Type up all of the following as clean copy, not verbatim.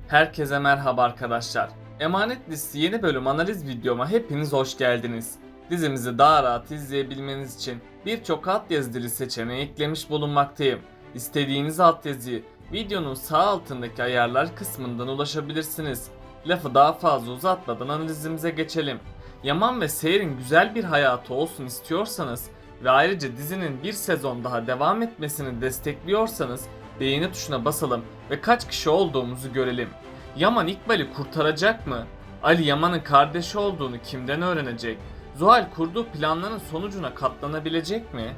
Herkese merhaba arkadaşlar. Emanet Dizisi yeni bölüm analiz videoma hepiniz hoş geldiniz. Dizimizi daha rahat izleyebilmeniz için birçok altyazı dili seçeneği eklemiş bulunmaktayım. İstediğiniz altyazıyı videonun sağ altındaki ayarlar kısmından ulaşabilirsiniz. Lafı daha fazla uzatmadan analizimize geçelim. Yaman ve Seher'in güzel bir hayatı olsun istiyorsanız ve ayrıca dizinin bir sezon daha devam etmesini destekliyorsanız beğeni tuşuna basalım ve kaç kişi olduğumuzu görelim. Yaman İkbal'i kurtaracak mı? Ali Yaman'ın kardeşi olduğunu kimden öğrenecek? Zuhal kurduğu planların sonucuna katlanabilecek mi?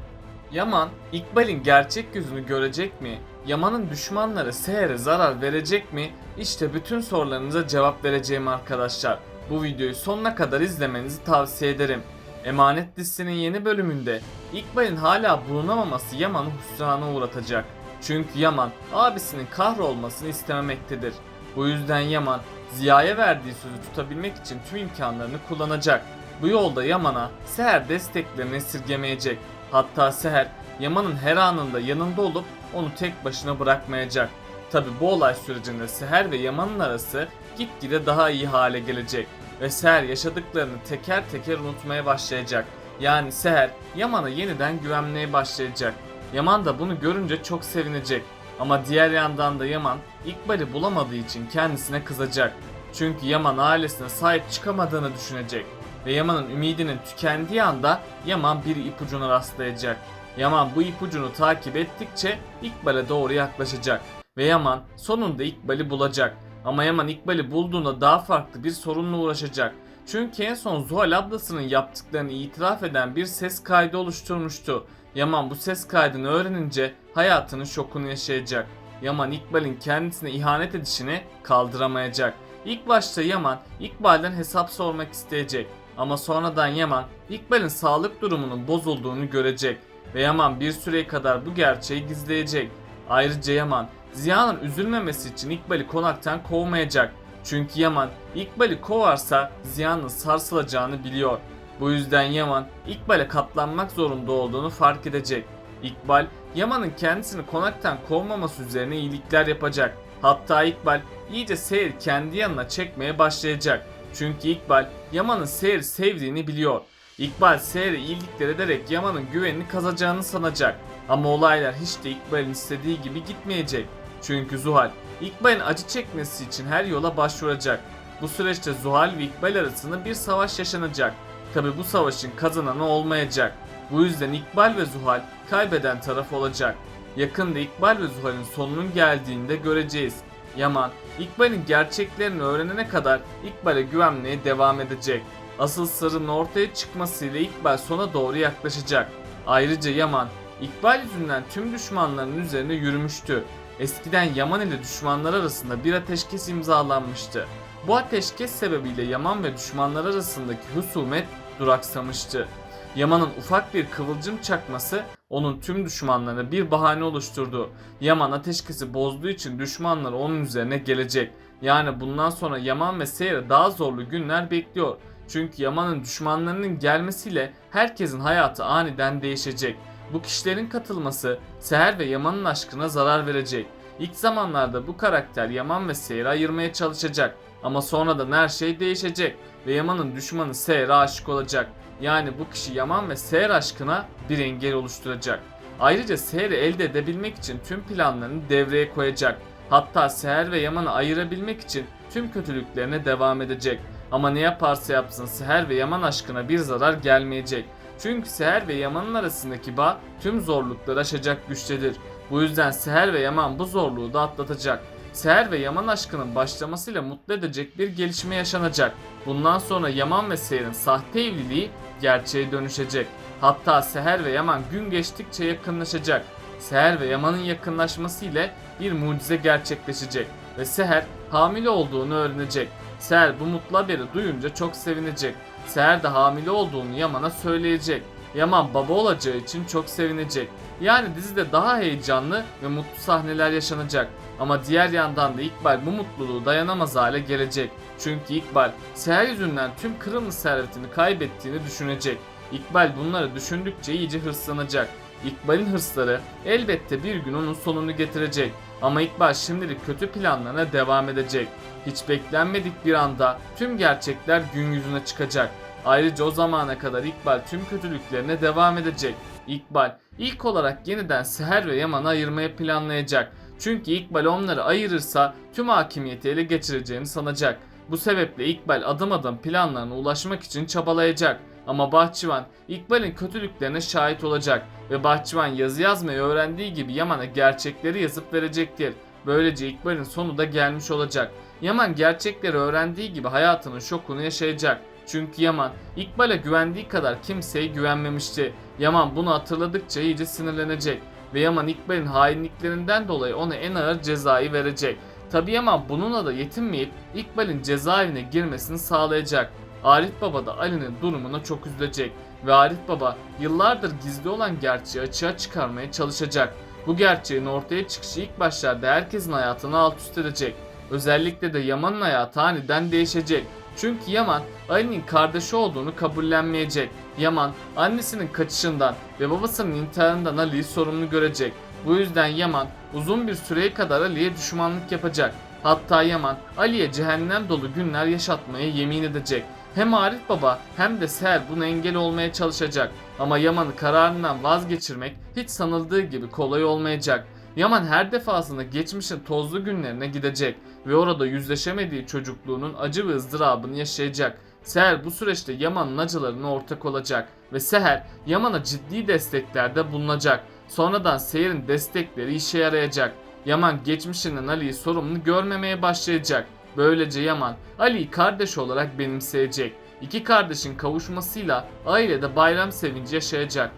Yaman İkbal'in gerçek yüzünü görecek mi? Yaman'ın düşmanları Seher'e zarar verecek mi? İşte bütün sorularınıza cevap vereceğim arkadaşlar. Bu videoyu sonuna kadar izlemenizi tavsiye ederim. Emanet dizisinin yeni bölümünde İkbal'in hala bulunamaması Yaman'ı hüsrana uğratacak. Çünkü Yaman abisinin kahrolmasını istememektedir. Bu yüzden Yaman Ziya'ya verdiği sözü tutabilmek için tüm imkanlarını kullanacak. Bu yolda Yaman'a Seher desteklerini esirgemeyecek. Hatta Seher Yaman'ın her anında yanında olup onu tek başına bırakmayacak. Tabi bu olay sürecinde Seher ve Yaman'ın arası gitgide daha iyi hale gelecek ve Seher yaşadıklarını teker teker unutmaya başlayacak. Yani Seher Yaman'a yeniden güvenmeye başlayacak. Yaman da bunu görünce çok sevinecek. Ama diğer yandan da Yaman İkbal'i bulamadığı için kendisine kızacak. Çünkü Yaman ailesine sahip çıkamadığını düşünecek. Ve Yaman'ın ümidinin tükendiği anda Yaman bir ipucuna rastlayacak. Yaman bu ipucunu takip ettikçe İkbal'e doğru yaklaşacak. Ve Yaman sonunda İkbal'i bulacak. Ama Yaman İkbal'i bulduğunda daha farklı bir sorunla uğraşacak. Çünkü en son Zuhal ablasının yaptıklarını itiraf eden bir ses kaydı oluşturmuştu. Yaman bu ses kaydını öğrenince hayatının şokunu yaşayacak. Yaman İkbal'in kendisine ihanet edişini kaldıramayacak. İlk başta Yaman İkbal'den hesap sormak isteyecek. Ama sonradan Yaman İkbal'in sağlık durumunun bozulduğunu görecek. Ve Yaman bir süreye kadar bu gerçeği gizleyecek. Ayrıca Yaman Ziya'nın üzülmemesi için İkbal'i konaktan kovmayacak. Çünkü Yaman İkbal'i kovarsa Ziya'nın sarsılacağını biliyor. Bu yüzden Yaman İkbal'e katlanmak zorunda olduğunu fark edecek. İkbal, Yaman'ın kendisini konaktan kovmaması üzerine iyilikler yapacak. Hatta İkbal iyice Seher'i kendi yanına çekmeye başlayacak. Çünkü İkbal Yaman'ın Seher'i sevdiğini biliyor. İkbal Seher'e iyilikler ederek Yaman'ın güvenini kazacağını sanacak. Ama olaylar hiç de İkbal'in istediği gibi gitmeyecek. Çünkü Zuhal, İkbal'in acı çekmesi için her yola başvuracak. Bu süreçte Zuhal ve İkbal arasında bir savaş yaşanacak. Tabi bu savaşın kazananı olmayacak. Bu yüzden İkbal ve Zuhal kaybeden taraf olacak. Yakında İkbal ve Zuhal'in sonunun geldiğini de göreceğiz. Yaman, İkbal'in gerçeklerini öğrenene kadar İkbal'e güvenmeye devam edecek. Asıl sırrın ortaya çıkmasıyla İkbal sona doğru yaklaşacak. Ayrıca Yaman, İkbal yüzünden tüm düşmanlarının üzerine yürümüştü. Eskiden Yaman ile düşmanlar arasında bir ateşkes imzalanmıştı. Bu ateşkes sebebiyle Yaman ve düşmanlar arasındaki husumet duraksamıştı. Yaman'ın ufak bir kıvılcım çakması onun tüm düşmanlarına bir bahane oluşturdu. Yaman ateşkesi bozduğu için düşmanları onun üzerine gelecek. Yani bundan sonra Yaman ve Seher'e daha zorlu günler bekliyor. Çünkü Yaman'ın düşmanlarının gelmesiyle herkesin hayatı aniden değişecek. Bu kişilerin katılması Seher ve Yaman'ın aşkına zarar verecek. İlk zamanlarda bu karakter Yaman ve Seher'i ayırmaya çalışacak. Ama sonradan her şey değişecek ve Yaman'ın düşmanı Seher'e aşık olacak. Yani bu kişi Yaman ve Seher aşkına bir engel oluşturacak. Ayrıca Seher'i elde edebilmek için tüm planlarını devreye koyacak. Hatta Seher ve Yaman'ı ayırabilmek için tüm kötülüklerine devam edecek. Ama ne yaparsa yapsın Seher ve Yaman aşkına bir zarar gelmeyecek. Çünkü Seher ve Yaman'ın arasındaki bağ tüm zorlukları aşacak güçtedir. Bu yüzden Seher ve Yaman bu zorluğu da atlatacak. Seher ve Yaman aşkının başlamasıyla mutlu edecek bir gelişme yaşanacak. Bundan sonra Yaman ve Seher'in sahte evliliği gerçeğe dönüşecek. Hatta Seher ve Yaman gün geçtikçe yakınlaşacak. Seher ve Yaman'ın yakınlaşması ile bir mucize gerçekleşecek ve Seher hamile olduğunu öğrenecek. Seher bu mutlu haberi duyunca çok sevinecek. Seher de hamile olduğunu Yaman'a söyleyecek. Yaman baba olacağı için çok sevinecek. Yani dizide daha heyecanlı ve mutlu sahneler yaşanacak. Ama diğer yandan da İkbal bu mutluluğu dayanamaz hale gelecek. Çünkü İkbal Seher yüzünden tüm Kırımlı servetini kaybettiğini düşünecek. İkbal bunları düşündükçe iyice hırslanacak. İkbal'in hırsları elbette bir gün onun sonunu getirecek. Ama İkbal şimdilik kötü planlarına devam edecek. Hiç beklenmedik bir anda tüm gerçekler gün yüzüne çıkacak. Ayrıca o zamana kadar İkbal tüm kötülüklerine devam edecek. İkbal ilk olarak yeniden Seher ve Yaman'ı ayırmayı planlayacak. Çünkü İkbal onları ayırırsa tüm hakimiyeti ele geçireceğini sanacak. Bu sebeple İkbal adım adım planlarına ulaşmak için çabalayacak. Ama Bahçıvan İkbal'in kötülüklerine şahit olacak ve Bahçıvan yazı yazmayı öğrendiği gibi Yaman'a gerçekleri yazıp verecektir. Böylece İkbal'in sonu da gelmiş olacak. Yaman gerçekleri öğrendiği gibi hayatının şokunu yaşayacak. Çünkü Yaman İkbal'e güvendiği kadar kimseye güvenmemişti. Yaman bunu hatırladıkça iyice sinirlenecek ve Yaman İkbal'in hainliklerinden dolayı ona en ağır cezayı verecek. Tabi Yaman bununla da yetinmeyip İkbal'in cezaevine girmesini sağlayacak. Arif Baba da Ali'nin durumuna çok üzülecek ve Arif Baba yıllardır gizli olan gerçeği açığa çıkarmaya çalışacak. Bu gerçeğin ortaya çıkışı ilk başlarda herkesin hayatını alt üst edecek. Özellikle de Yaman'ın hayatı aniden değişecek. Çünkü Yaman Ali'nin kardeşi olduğunu kabullenmeyecek. Yaman annesinin kaçışından ve babasının intiharından Ali'yi sorumlu görecek. Bu yüzden Yaman uzun bir süreye kadar Ali'ye düşmanlık yapacak. Hatta Yaman Ali'ye cehennem dolu günler yaşatmaya yemin edecek. Hem Arif Baba hem de Seher buna engel olmaya çalışacak. Ama Yaman'ı kararından vazgeçirmek hiç sanıldığı gibi kolay olmayacak. Yaman her defasında geçmişin tozlu günlerine gidecek ve orada yüzleşemediği çocukluğunun acı ve ızdırabını yaşayacak. Seher bu süreçte Yaman'ın acılarına ortak olacak ve Seher Yaman'a ciddi desteklerde bulunacak. Sonradan Seher'in destekleri işe yarayacak. Yaman geçmişinden Ali'yi sorumlu görmemeye başlayacak. Böylece Yaman Ali'yi kardeş olarak benimseyecek. İki kardeşin kavuşmasıyla ailede bayram sevinci yaşayacak.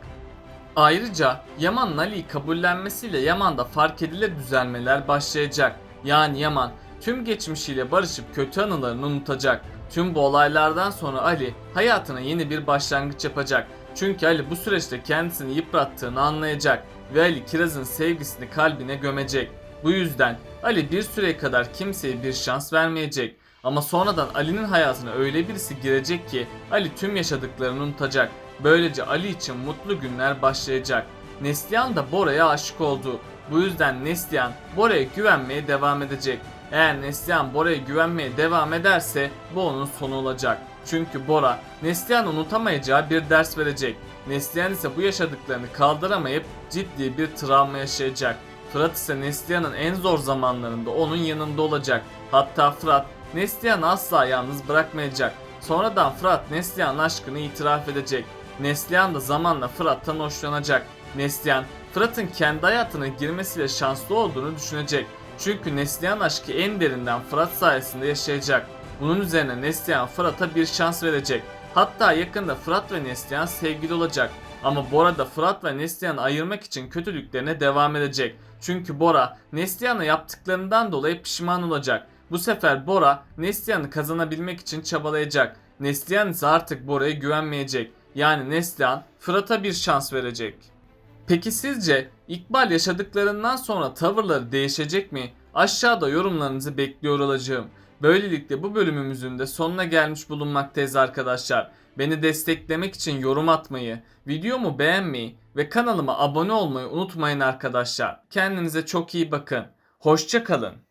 Ayrıca Yaman'ın Ali'yi kabullenmesiyle Yaman'da fark edilir düzelmeler başlayacak. Yani Yaman tüm geçmişiyle barışıp kötü anılarını unutacak. Tüm bu olaylardan sonra Ali hayatına yeni bir başlangıç yapacak. Çünkü Ali bu süreçte kendisini yıprattığını anlayacak ve Ali Kiraz'ın sevgisini kalbine gömecek. Bu yüzden Ali bir süreye kadar kimseye bir şans vermeyecek. Ama sonradan Ali'nin hayatına öyle birisi girecek ki Ali tüm yaşadıklarını unutacak. Böylece Ali için mutlu günler başlayacak. Neslihan da Bora'ya aşık oldu. Bu yüzden Neslihan Bora'ya güvenmeye devam edecek. Eğer Neslihan Bora'ya güvenmeye devam ederse bu onun sonu olacak. Çünkü Bora Neslihan'ı unutamayacağı bir ders verecek. Neslihan ise bu yaşadıklarını kaldıramayıp ciddi bir travma yaşayacak. Fırat ise Neslihan'ın en zor zamanlarında onun yanında olacak. Hatta Fırat Neslihan'ı asla yalnız bırakmayacak. Sonradan Fırat Neslihan'ın aşkını itiraf edecek. Neslihan da zamanla Fırat'tan hoşlanacak. Neslihan Fırat'ın kendi hayatına girmesiyle şanslı olduğunu düşünecek. Çünkü Neslihan aşkı en derinden Fırat sayesinde yaşayacak. Bunun üzerine Neslihan Fırat'a bir şans verecek. Hatta yakında Fırat ve Neslihan sevgili olacak. Ama Bora da Fırat ve Neslihan'ı ayırmak için kötülüklerine devam edecek. Çünkü Bora Neslihan'a yaptıklarından dolayı pişman olacak. Bu sefer Bora Neslihan'ı kazanabilmek için çabalayacak. Neslihan ise artık Bora'ya güvenmeyecek. Yani Neslihan Fırat'a bir şans verecek. Peki sizce İkbal yaşadıklarından sonra tavırları değişecek mi? Aşağıda yorumlarınızı bekliyor olacağım. Böylelikle bu bölümümüzün de sonuna gelmiş bulunmaktayız arkadaşlar. Beni desteklemek için yorum atmayı, videomu beğenmeyi ve kanalıma abone olmayı unutmayın arkadaşlar. Kendinize çok iyi bakın. Hoşça kalın.